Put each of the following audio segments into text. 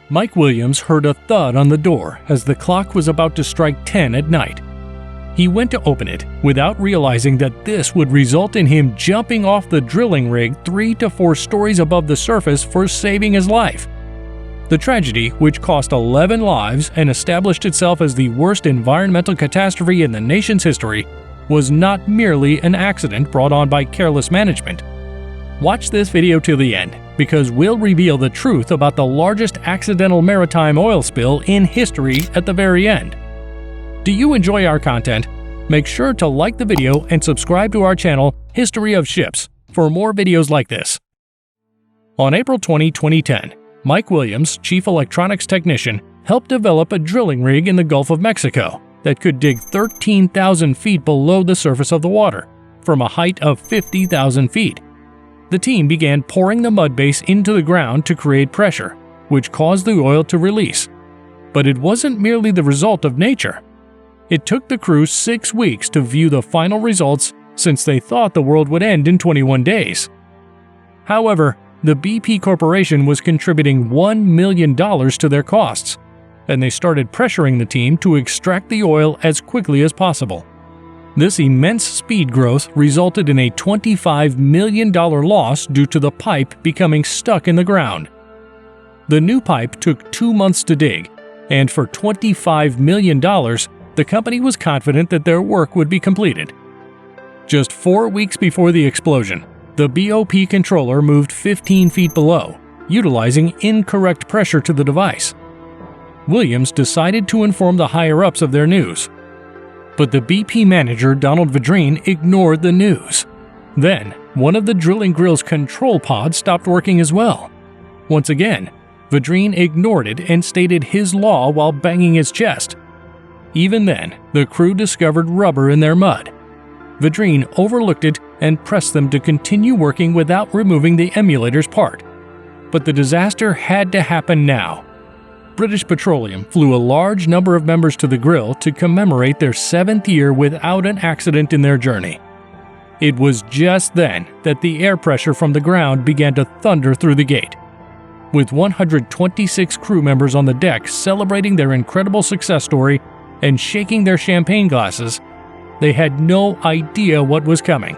Mike Williams heard a thud on the door as the clock was about to strike 10 at night. He went to open it without realizing that this would result in him jumping off the drilling rig 3 to 4 stories above the surface for saving his life. The tragedy, which cost 11 lives and established itself as the worst environmental catastrophe in the nation's history, was not merely an accident brought on by careless management. Watch this video till the end, because we'll reveal the truth about the largest accidental maritime oil spill in history at the very end. Do you enjoy our content? Make sure to like the video and subscribe to our channel, History of Ships, for more videos like this. On April 20, 2010, Mike Williams, chief electronics technician, helped develop a drilling rig in the Gulf of Mexico that could dig 13,000 feet below the surface of the water, from a height of 50,000 feet. The team began pouring the mud base into the ground to create pressure, which caused the oil to release. But it wasn't merely the result of nature. It took the crew 6 weeks to view the final results, since they thought the world would end in 21 days. However, the BP Corporation was contributing $1 million to their costs, and they started pressuring the team to extract the oil as quickly as possible. This immense speed growth resulted in a $25 million loss due to the pipe becoming stuck in the ground. The new pipe took 2 months to dig, and for $25 million, the company was confident that their work would be completed. Just 4 weeks before the explosion, the BOP controller moved 15 feet below, utilizing incorrect pressure to the device. Williams decided to inform the higher-ups of their news. But the BP manager, Donald Vedrine, ignored the news. Then, one of the drilling grill's control pods stopped working as well. Once again, Vedrine ignored it and stated his law while banging his chest. Even then, the crew discovered rubber in their mud. Vedrine overlooked it and pressed them to continue working without removing the emulator's part. But the disaster had to happen now. British Petroleum flew a large number of members to the grill to commemorate their 7th year without an accident in their journey. It was just then that the air pressure from the ground began to thunder through the gate. With 126 crew members on the deck celebrating their incredible success story and shaking their champagne glasses, they had no idea what was coming.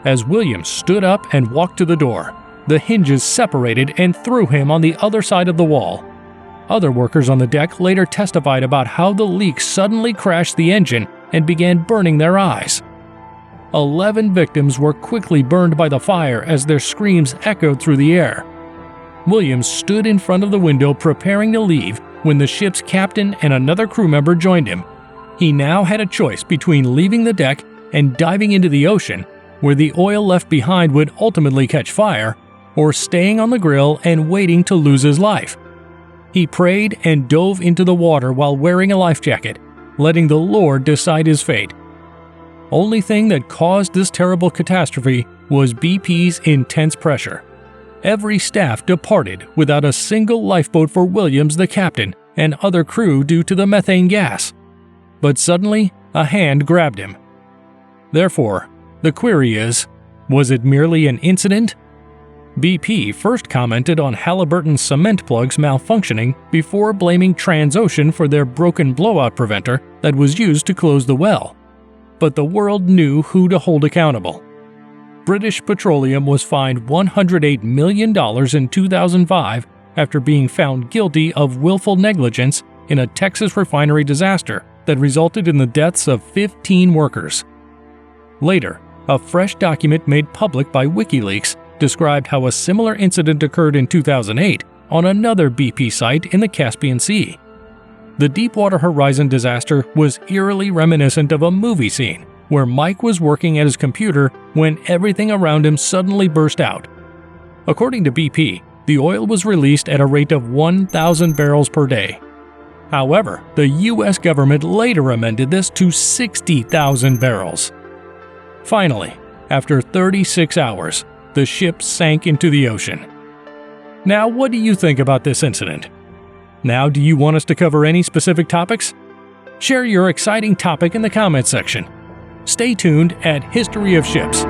As Williams stood up and walked to the door, the hinges separated and threw him on the other side of the wall. Other workers on the deck later testified about how the leak suddenly crashed the engine and began burning their eyes. 11 victims were quickly burned by the fire as their screams echoed through the air. Williams stood in front of the window preparing to leave when the ship's captain and another crew member joined him. He now had a choice between leaving the deck and diving into the ocean, where the oil left behind would ultimately catch fire, or staying on the grill and waiting to lose his life. He prayed and dove into the water while wearing a life jacket, letting the Lord decide his fate. Only thing that caused this terrible catastrophe was BP's intense pressure. Every staff departed without a single lifeboat for Williams, the captain, and other crew due to the methane gas. But suddenly, a hand grabbed him. Therefore, the query is, was it merely an incident? BP first commented on Halliburton's cement plugs malfunctioning before blaming Transocean for their broken blowout preventer that was used to close the well. But the world knew who to hold accountable. British Petroleum was fined $108 million in 2005 after being found guilty of willful negligence in a Texas refinery disaster that resulted in the deaths of 15 workers. Later, a fresh document made public by WikiLeaks described how a similar incident occurred in 2008 on another BP site in the Caspian Sea. The Deepwater Horizon Disaster was eerily reminiscent of a movie scene where Mike was working at his computer when everything around him suddenly burst out. According to BP, the oil was released at a rate of 1,000 barrels per day. However, the U.S. government later amended this to 60,000 barrels. Finally, after 36 hours, the ship sank into the ocean. Now, what do you think about this incident? Now, do you want us to cover any specific topics? Share your exciting topic in the comments section. Stay tuned at History of Ships.